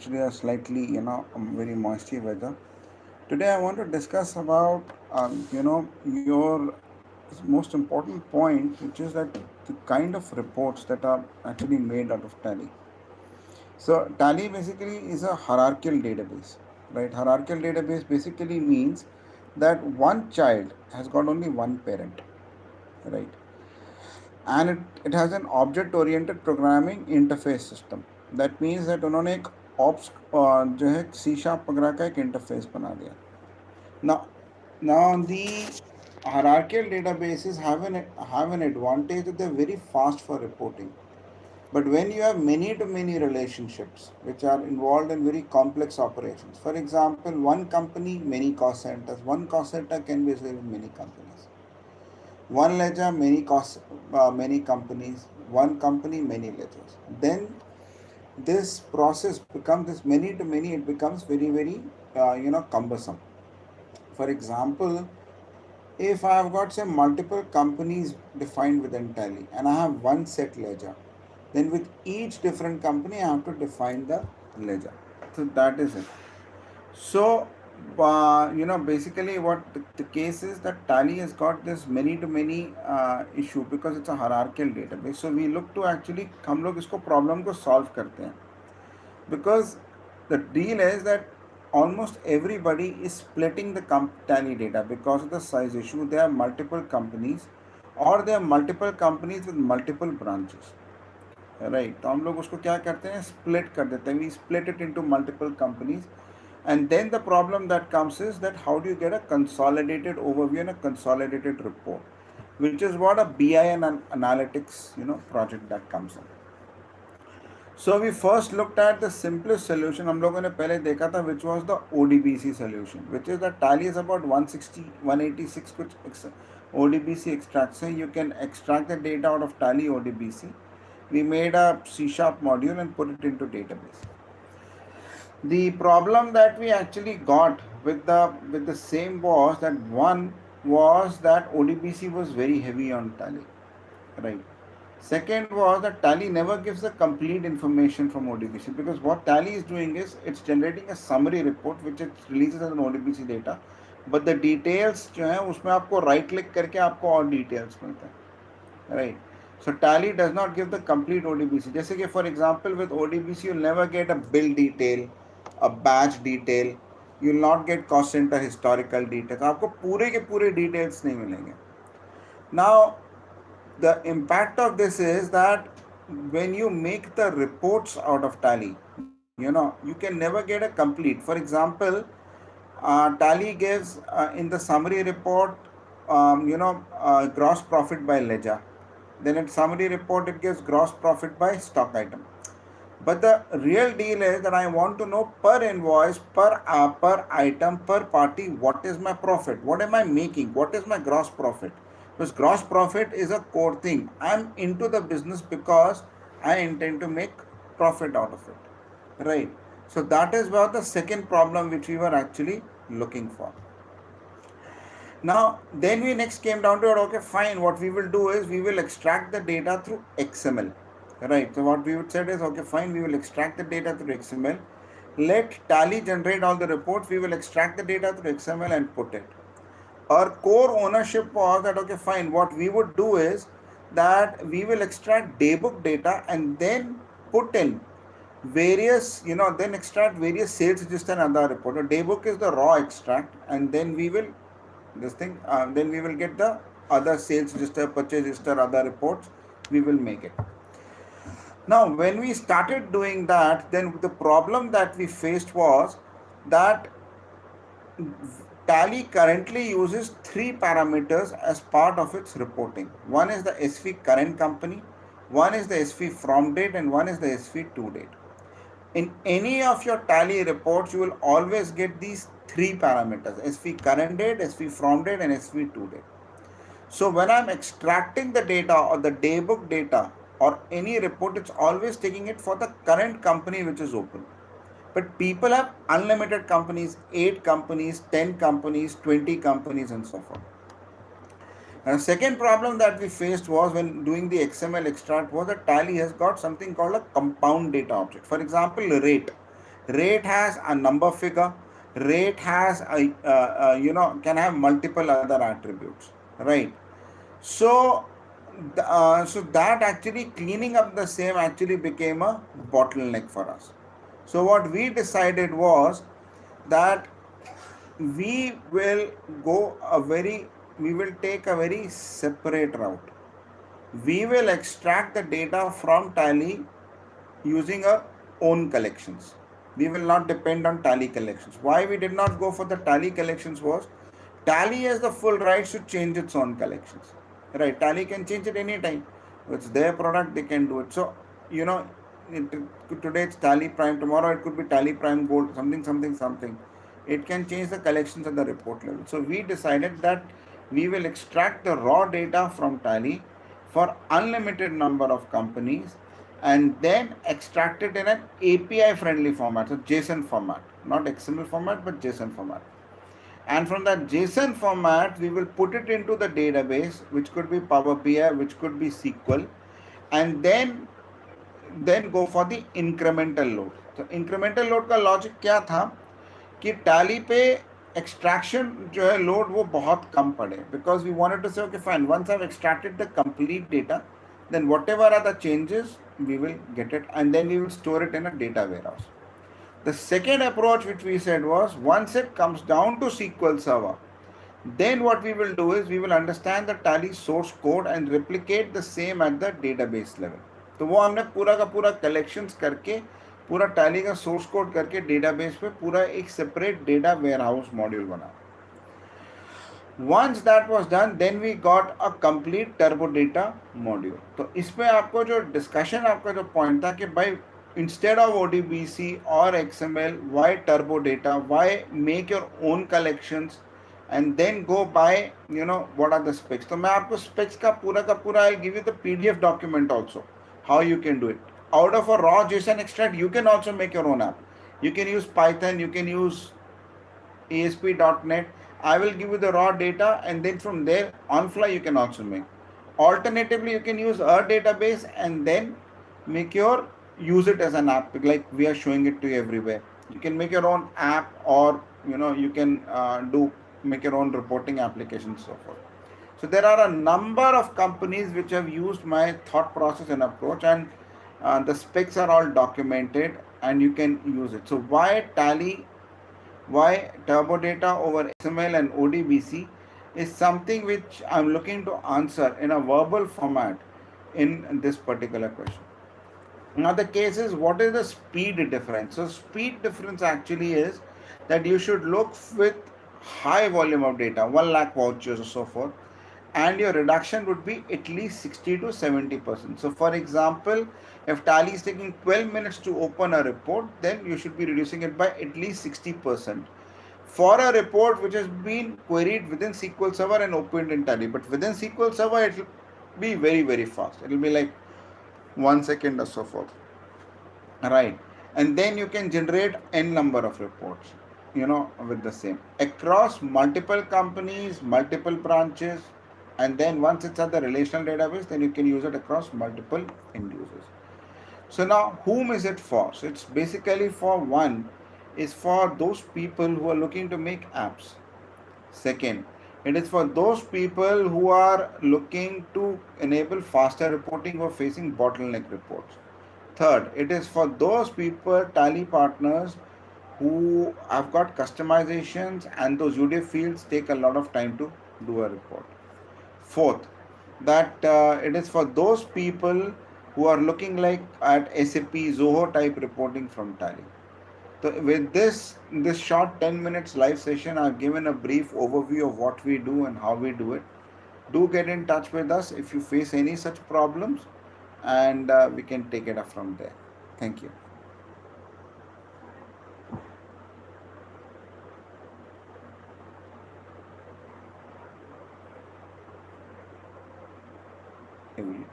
actually a slightly, very moisty weather. Today I want to discuss about, your most important point, which is that the kind of reports that are actually made out of Tally. So Tally basically is a hierarchical database, right? Hierarchical database basically means that one child has got only one parent, right? And it has an object oriented programming interface system. That means that उन्होंने एक ops जो है C sharp वगैरह का एक interface बना दिया. Now the hierarchical databases have an advantage that they're very fast for reporting. But when you have many to many relationships which are involved in very complex operations, for example, one company, many cost centers, one cost center can be served in many companies. One ledger, many companies, one company, many ledgers. Then this process becomes this many to many. It becomes very very cumbersome. For example, if I have got say multiple companies defined within Tally and I have one set ledger, then with each different company I have to define the ledger. So that is it. So, basically what the case is that Tally has got this many to many issue because it's a hierarchical database. So we look to actually हम लोग इसको problem को solve करते हैं, because the deal is that almost everybody is splitting the Tally data because of the size issue. There are multiple companies or there are multiple companies with multiple branches. Right, तो हम लोग उसको क्या करते हैं, split कर देते हैं. We split it into multiple companies, and then the problem that comes is that how do you get a consolidated overview and a consolidated report, which is what a BI and analytics project that comes in. So we first looked at the simplest solution. हम लोगों ने पहले देखा था which was the ODBC solution, which is that Tally is about 160 186 कुछ ODBC extracts हैं. You can extract the data out of Tally ODBC. We made a C# module and put it into database. The problem that we actually got with the same was that one was that ODBC was very heavy on Tally, right? Second was that Tally never gives the complete information from ODBC, because what Tally is doing is it's generating a summary report which it releases as an ODBC data, but the details जो है उसमें आपको right click करके आपको और details मिलते हैं, right? So Tally does not give the complete ODBC. जैसे कि for example with ODBC you'll never get a bill detail, a batch detail, you'll not get cost center historical details. आपको पूरे के पूरे details नहीं मिलेंगे. Now the impact of this is that when you make the reports out of Tally, you can never get a complete. For example, Tally gives in the summary report, gross profit by ledger. Then in summary report it gives gross profit by stock item. But the real deal is that I want to know per invoice, per item, per party, what is my profit? What am I making? What is my gross profit? Because gross profit is a core thing. I'm into the business because I intend to make profit out of it, right? So that is what the second problem which we were actually looking for. Now, then we next came down to it, okay, fine, what we will do is we will extract the data through XML, right? So what we would said is, okay, fine, we will extract the data through XML. Let Tally generate all the reports. We will extract the data through XML and put it. Our core ownership was that, okay, fine, what we would do is that we will extract daybook data and then put in various, then extract various sales register and other report. A daybook is the raw extract, and then we will then we will get the other sales register, purchase register, other reports, we will make it. Now when we started doing that, then the problem that we faced was that Tally currently uses 3 parameters as part of its reporting. One is the SV current company, one is the SV from date, and one is the SV to date. In any of your Tally reports, you will always get these 3 parameters: SV current date, SV from date, and SV to date. So when I'm extracting the data or the daybook data or any report, it's always taking it for the current company which is open. But people have unlimited companies, 8 companies, 10 companies, 20 companies, and so forth. And the second problem that we faced was when doing the XML extract was that Tally has got something called a compound data object. For example, rate. Rate has a number figure. Rate has a can have multiple other attributes, right? So, so that actually cleaning up the same actually became a bottleneck for us. So what we decided was that we will go a very we will take a very separate route. We will extract the data from Tally using our own collections. We will not depend on Tally collections. Why we did not go for the Tally collections was Tally has the full rights to change its own collections. Right? Tally can change it anytime. It's their product, they can do it. So, you know, today it's Tally Prime, tomorrow it could be Tally Prime Gold, something, something, something. It can change the collections at the report level. So, we decided that we will extract the raw data from Tally for unlimited number of companies and then extract it in an API friendly format, so JSON format, not XML format but JSON format. And from that JSON format, we will put it into the database, which could be Power BI, which could be SQL, and then go for the incremental load. तो incremental load का logic क्या था कि tally पे extraction जो है load वो बहुत कम पड़े because we wanted to say okay fine once I have extracted the complete data then whatever are the changes we will get it and then we will store it in a data warehouse. The second approach which we said was once it comes down to SQL Server, then what we will do is we will understand the Tally source code and replicate the same at the database level. तो वो हमने पूरा का पूरा collections करके पूरा tally का source code करके डेटाबेस पे पूरा एक सेपरेट डेटा वेयरहाउस मॉड्यूल बना. Once that was done, then we got a complete Turbodata module. तो इसमें आपको जो डिस्कशन आपका जो पॉइंट था कि भाई instead of ODBC or XML, why Turbodata? Why make your own collections and then go by what are the specs? तो मैं आपको specs का पूरा I'll give you the PDF document also how you can do it. Out of a raw JSON extract, you can also make your own app. You can use Python, you can use ASP.NET. I will give you the raw data and then from there on fly you can also make. Alternatively, you can use our database and then make your use it as an app like we are showing it to you everywhere. You can make your own app or you can make your own reporting application so forth. So there are a number of companies which have used my thought process and approach and the specs are all documented and you can use it. So why Tally, why Turbodata over XML and ODBC is something which I'm looking to answer in a verbal format in this particular question. Now the case is what is the speed difference? So speed difference actually is that you should look with high volume of data, 1 lakh vouchers or so forth, and your reduction would be at least 60 to 70%. So for example, if Tally is taking 12 minutes to open a report, then you should be reducing it by at least 60%. For a report which has been queried within SQL Server and opened in Tally, but within SQL Server it will be very, very fast. It will be like 1 second or so forth, right? And then you can generate n number of reports with the same across multiple companies, multiple branches, and then once it's at the relational database, then you can use it across multiple end users. So now whom is it for? So it's basically for one is for those people who are looking to make apps. Second, it is for those people who are looking to enable faster reporting or facing bottleneck reports. Third, it is for those people, Tally partners, who have got customizations and those UDF fields take a lot of time to do a report. Fourth, that it is for those people who are looking like at SAP Zoho type reporting from Tally. So with this short 10 minutes live session, I've given a brief overview of what we do and how we do it. Do get in touch with us if you face any such problems, and we can take it up from there. Thank you. Every